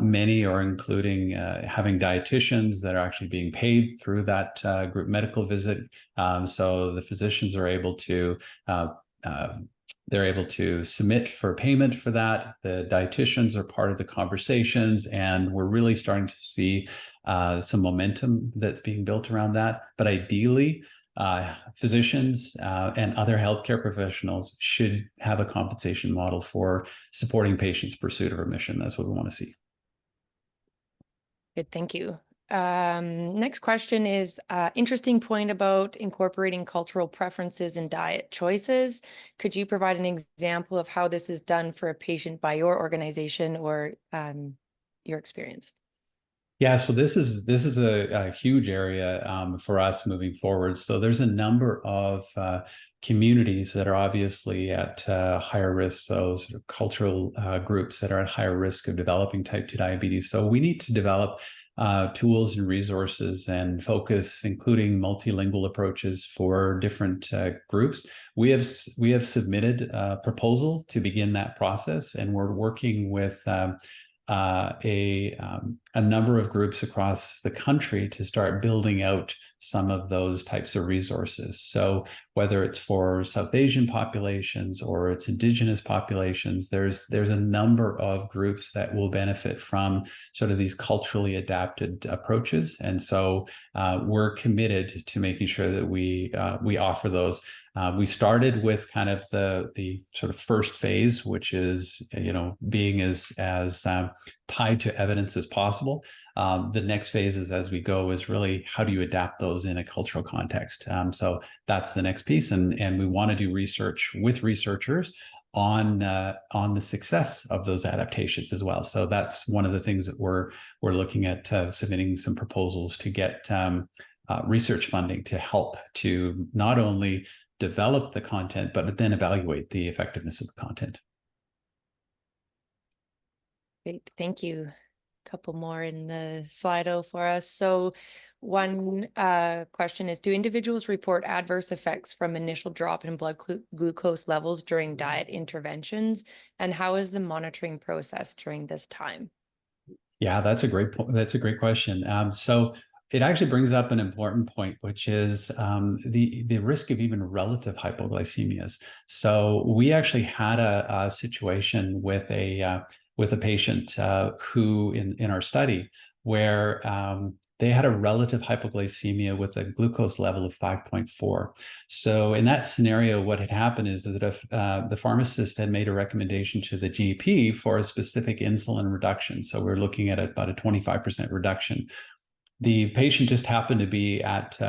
many are including having dietitians that are actually being paid through that group medical visit. So the physicians are able to they're able to submit for payment for that. The dietitians are part of the conversations, and we're really starting to see some momentum that's being built around that. But ideally, physicians and other healthcare professionals should have a compensation model for supporting patients' pursuit of remission. That's what we want to see. Good, thank you. Next question is interesting point about incorporating cultural preferences in diet choices. Could you provide an example of how this is done for a patient by your organization or your experience? Yeah, so this is a huge area for us moving forward. So there's a number of communities that are obviously at higher risk, so sort of cultural groups that are at higher risk of developing type 2 diabetes. So we need to develop tools and resources and focus, including multilingual approaches for different groups. We have submitted a proposal to begin that process, and we're working with a number of groups across the country to start building out some of those types of resources. So whether it's for South Asian populations or it's Indigenous populations, there's a number of groups that will benefit from sort of these culturally adapted approaches. And so we're committed to making sure that we offer those. We started with kind of the sort of first phase, which is being as tied to evidence as possible. The next phase is as we go is really how do you adapt those in a cultural context. So that's the next piece, and we want to do research with researchers on the success of those adaptations as well. So that's one of the things that we're looking at submitting some proposals to get research funding to help to not only develop the content, but then evaluate the effectiveness of the content. Great, thank you. A couple more in the Slido for us. So one question is, do individuals report adverse effects from initial drop in blood glucose levels during diet interventions? And how is the monitoring process during this time? Yeah, that's a great point. That's a great question. So it actually brings up an important point, which is the risk of even relative hypoglycemias. So we actually had a situation with a patient who in our study where they had a relative hypoglycemia with a glucose level of 5.4. So in that scenario, what had happened is that if the pharmacist had made a recommendation to the GP for a specific insulin reduction, so we're looking at about a 25% reduction. The patient just happened to be at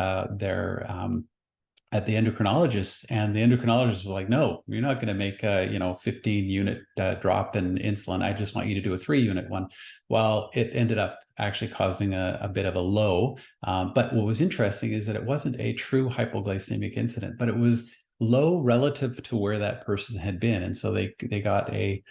at the endocrinologist, and the endocrinologist was like, no, you're not going to make a 15 unit drop in insulin. I just want you to do a 3-unit one. Well, it ended up actually causing a bit of a low. But what was interesting is that it wasn't a true hypoglycemic incident, but it was low relative to where that person had been. And so they got a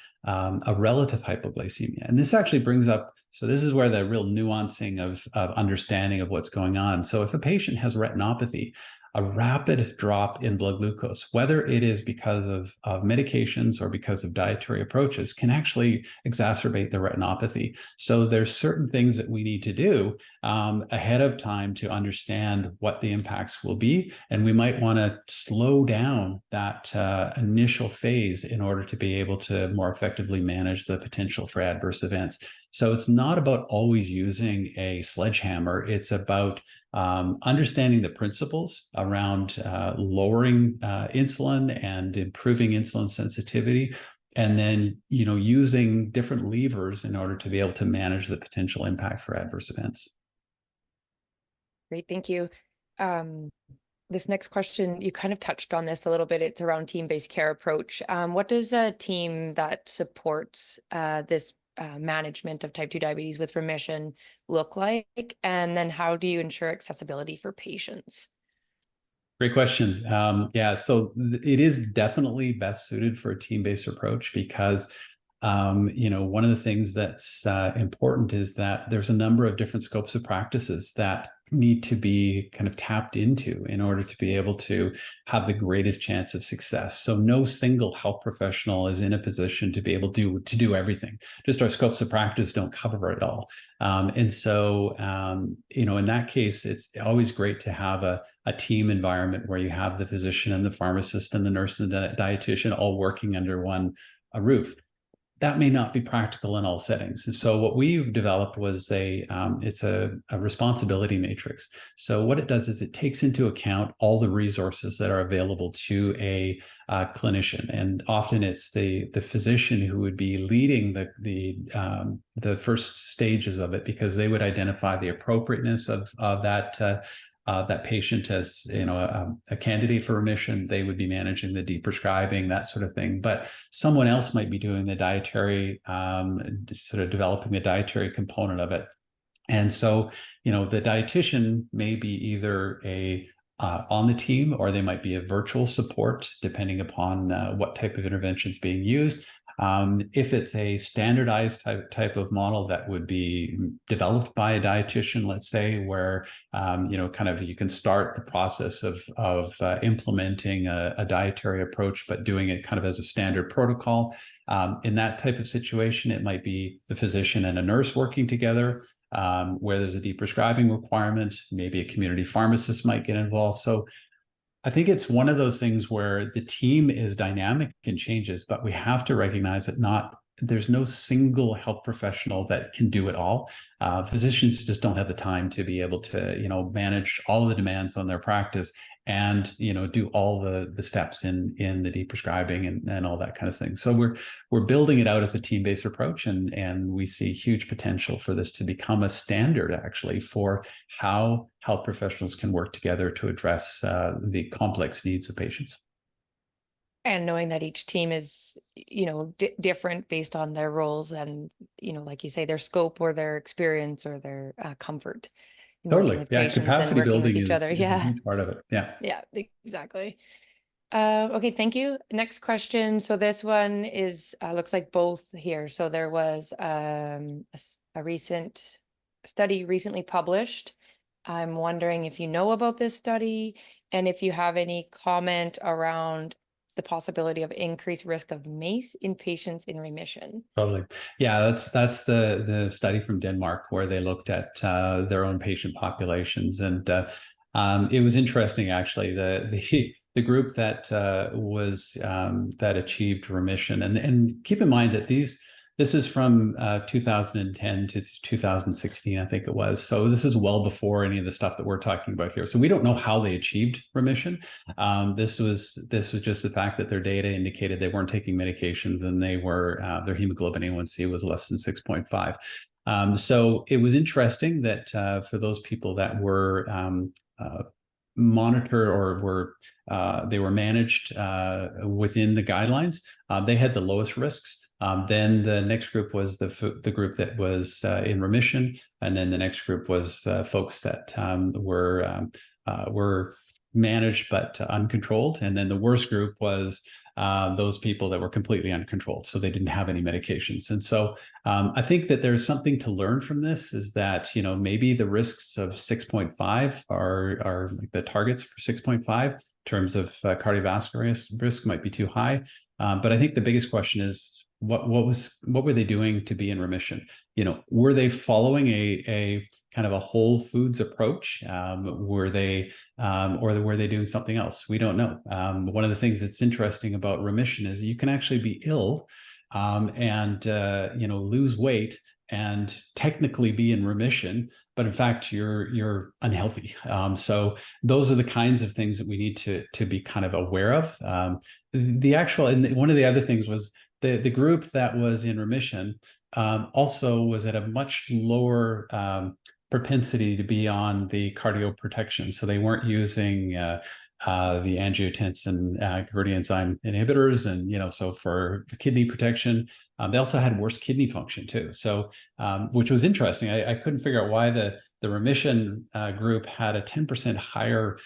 relative hypoglycemia. And this actually brings up, so this is where the real nuancing of understanding of what's going on. So if a patient has retinopathy, a rapid drop in blood glucose, whether it is because of medications or because of dietary approaches, can actually exacerbate the retinopathy. So there's certain things that we need to do ahead of time to understand what the impacts will be. And we might want to slow down that initial phase in order to be able to more effectively manage the potential for adverse events. So it's not about always using a sledgehammer. It's about understanding the principles around lowering insulin and improving insulin sensitivity, and then using different levers in order to be able to manage the potential impact for adverse events. Great, thank you. This next question, you kind of touched on this a little bit. It's around team-based care approach. What does a team that supports this management of type 2 diabetes with remission look like? And then how do you ensure accessibility for patients? Great question. Yeah, so it is definitely best suited for a team-based approach because one of the things that's important is that there's a number of different scopes of practices that need to be kind of tapped into in order to be able to have the greatest chance of success. So no single health professional is in a position to be able to do everything. Just our scopes of practice don't cover it all. In that case, it's always great to have a team environment where you have the physician and the pharmacist and the nurse and the dietitian all working under a roof. That may not be practical in all settings. And so what we've developed was it's a responsibility matrix. So what it does is it takes into account all the resources that are available to a clinician. And often it's the physician who would be leading the first stages of it, because they would identify the appropriateness of that patient as a candidate for remission. They would be managing the deprescribing, that sort of thing. But someone else might be doing the dietary, sort of developing the dietary component of it. And so, the dietitian may be either on the team, or they might be a virtual support, depending upon what type of intervention is being used. If it's a standardized type of model that would be developed by a dietitian, let's say, where you can start the process of implementing a dietary approach, but doing it kind of as a standard protocol. In that type of situation, it might be the physician and a nurse working together. Where there's a deprescribing requirement, maybe a community pharmacist might get involved. So I think it's one of those things where the team is dynamic and changes, but we have to recognize that there's no single health professional that can do it all. Physicians just don't have the time to be able to, manage all of the demands on their practice and, do all the steps in the deprescribing and all that kind of thing. So we're building it out as a team-based approach, and we see huge potential for this to become a standard actually for how health professionals can work together to address the complex needs of patients. And knowing that each team is, different based on their roles and, like you say, their scope or their experience or their comfort. Totally. With Yeah. Capacity building is a huge part of it. Yeah. Yeah, exactly. Okay, thank you. Next question. So this one is, looks like both here. So there was a recent study recently published. I'm wondering if you know about this study and if you have any comment around the possibility of increased risk of MACE in patients in remission. Totally. Yeah, that's the study from Denmark where they looked at their own patient populations, and it was interesting actually. The group that that achieved remission, and keep in mind that this is from 2010 to 2016, I think it was. So this is well before any of the stuff that we're talking about here. So we don't know how they achieved remission. This was just the fact that their data indicated they weren't taking medications, and they were their hemoglobin A1C was less than 6.5. So it was interesting that for those people that were monitored or they were managed within the guidelines, they had the lowest risks. Then the next group was the group that was in remission, and then the next group was folks that were managed but uncontrolled. And then the worst group was those people that were completely uncontrolled, so they didn't have any medications. And so I think that there's something to learn from this, is that, you know, maybe the risks of 6.5 are like the targets for 6.5 in terms of cardiovascular risk might be too high. But I think the biggest question is, what were they doing to be in remission? You know, were they following a kind of a whole foods approach? Were they or were they doing something else? We don't know. One of the things that's interesting about remission is you can actually be ill and you know, lose weight and technically be in remission, but in fact you're unhealthy. So those are the kinds of things that we need to be kind of aware of. And one of the other things was the group that was in remission also was at a much lower propensity to be on the cardioprotection. So they weren't using the angiotensin converting enzyme inhibitors, and, you know, so for kidney protection, they also had worse kidney function too. So which was interesting. I couldn't figure out why the remission group had a 10% higher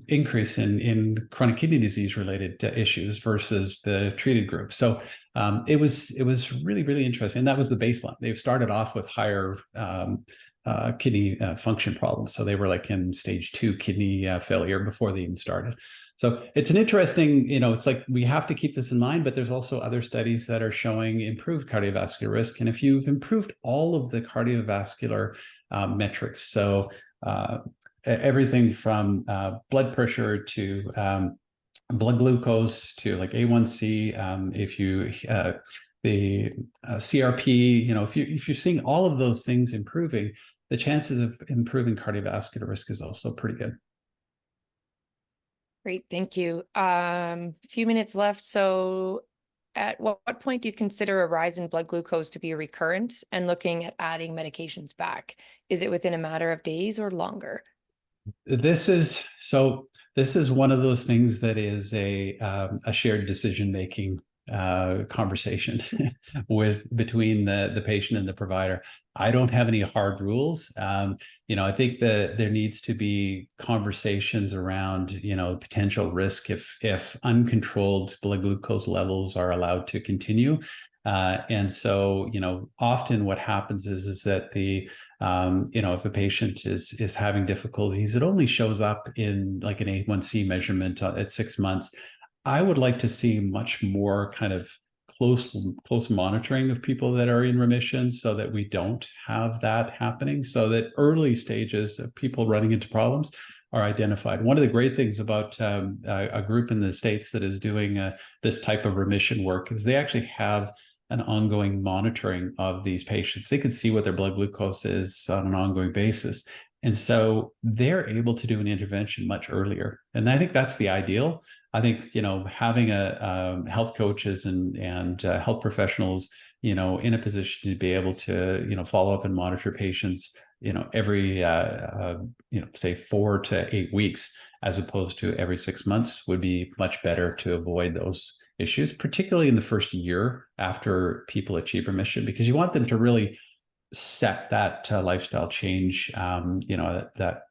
increase in chronic kidney disease related issues versus the treated group. So it was really, really interesting. And that was the baseline. They've started off with higher kidney function problems. So they were like in stage 2 kidney failure before they even started. So it's an interesting, you know, it's like we have to keep this in mind, but there's also other studies that are showing improved cardiovascular risk. And if you've improved all of the cardiovascular metrics, so everything from blood pressure to blood glucose to like A1C, if you the CRP, you know, if you're seeing all of those things improving, the chances of improving cardiovascular risk is also pretty good. Great, thank you. A few minutes left. So at what point do you consider a rise in blood glucose to be a recurrence and looking at adding medications back? Is it within a matter of days or longer? This is one of those things that is a shared decision-making conversation between the patient and the provider. I don't have any hard rules. You know, I think that there needs to be conversations around, you know, potential risk if uncontrolled blood glucose levels are allowed to continue. And so, you know, often what happens is that the you know, if a patient is having difficulties, it only shows up in like an A1C measurement at 6 months. I would like to see much more kind of close monitoring of people that are in remission, so that we don't have that happening, so that early stages of people running into problems are identified. One of the great things about a group in the States that is doing this type of remission work is they actually have an ongoing monitoring of these patients. They can see what their blood glucose is on an ongoing basis. And so they're able to do an intervention much earlier. And I think that's the ideal. I think, you know, having health coaches and health professionals, you know, in a position to be able to, you know, follow up and monitor patients, you know, every, you know, say 4 to 8 weeks, as opposed to every 6 months, would be much better to avoid those issues, particularly in the first year after people achieve remission, because you want them to really set that lifestyle change, you know, that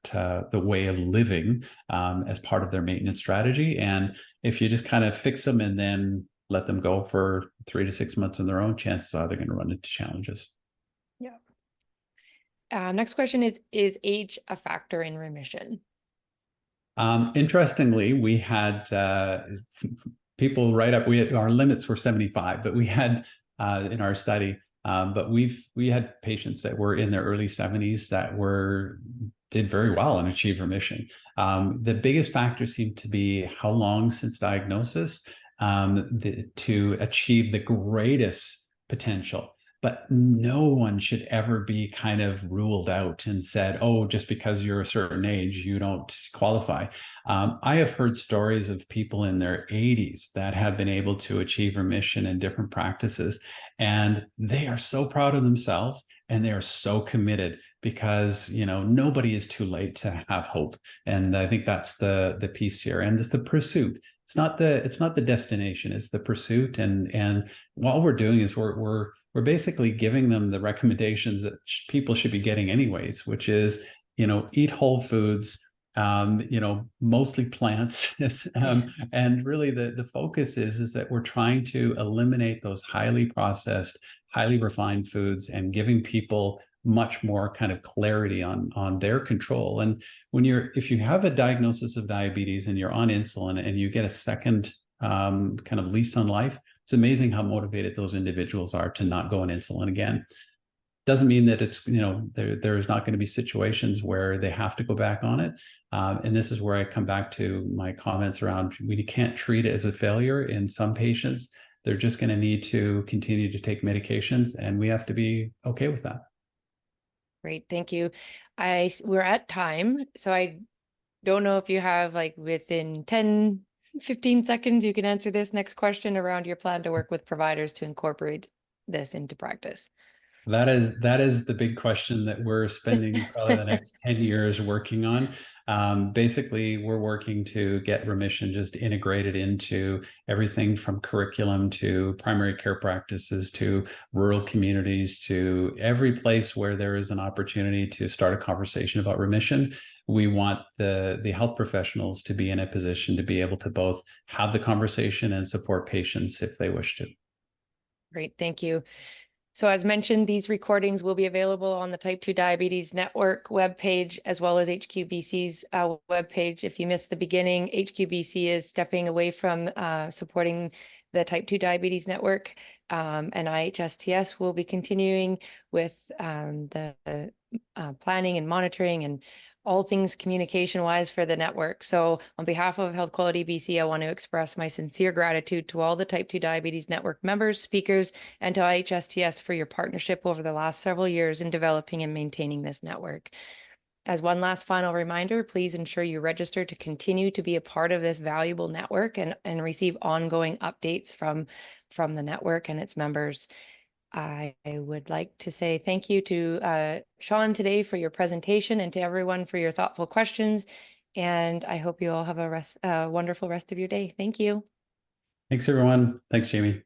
the way of living as part of their maintenance strategy. And if you just kind of fix them and then let them go for 3 to 6 months on their own, chances are they're going to run into challenges. Yeah. Next question is age a factor in remission? Interestingly, we had people right up, our limits were 75, but we had in our study, but we had patients that were in their early 70s that did very well and achieved remission. The biggest factor seemed to be how long since diagnosis to achieve the greatest potential. But no one should ever be kind of ruled out and said, oh, just because you're a certain age, you don't qualify. I have heard stories of people in their 80s that have been able to achieve remission in different practices. And they are so proud of themselves and they are so committed, because, you know, nobody is too late to have hope. And I think that's the piece here. And it's the pursuit. It's not the destination, it's the pursuit. And what we're doing is we're basically giving them the recommendations that people should be getting anyways, which is, you know, eat whole foods, mostly plants. And really the focus is that we're trying to eliminate those highly processed, highly refined foods and giving people much more kind of clarity on their control. And if you have a diagnosis of diabetes and you're on insulin and you get a second kind of lease on life, it's amazing how motivated those individuals are to not go on insulin again. Doesn't mean that it's, there's not going to be situations where they have to go back on it. And this is where I come back to my comments around, we can't treat it as a failure in some patients. They're just going to need to continue to take medications, and we have to be okay with that. Great, thank you. We're at time, so I don't know if you have like within 10, 15 seconds, you can answer this next question around your plan to work with providers to incorporate this into practice. That is the big question that we're spending probably the next 10 years working on. Basically, we're working to get remission just integrated into everything from curriculum to primary care practices to rural communities to every place where there is an opportunity to start a conversation about remission. We want the health professionals to be in a position to be able to both have the conversation and support patients if they wish to. Great, thank you. So as mentioned, these recordings will be available on the Type 2 Diabetes Network webpage, as well as HQBC's webpage. If you missed the beginning, HQBC is stepping away from supporting the Type 2 Diabetes Network, and IHSTS will be continuing with the planning and monitoring and all things communication-wise for the network. So on behalf of Health Quality BC, I want to express my sincere gratitude to all the Type 2 Diabetes Network members, speakers, and to IHSTS for your partnership over the last several years in developing and maintaining this network. As one last final reminder, please ensure you register to continue to be a part of this valuable network and receive ongoing updates from the network and its members. I would like to say thank you to Sean today for your presentation and to everyone for your thoughtful questions. And I hope you all have a wonderful rest of your day. Thank you. Thanks, everyone. Thanks, Jamie.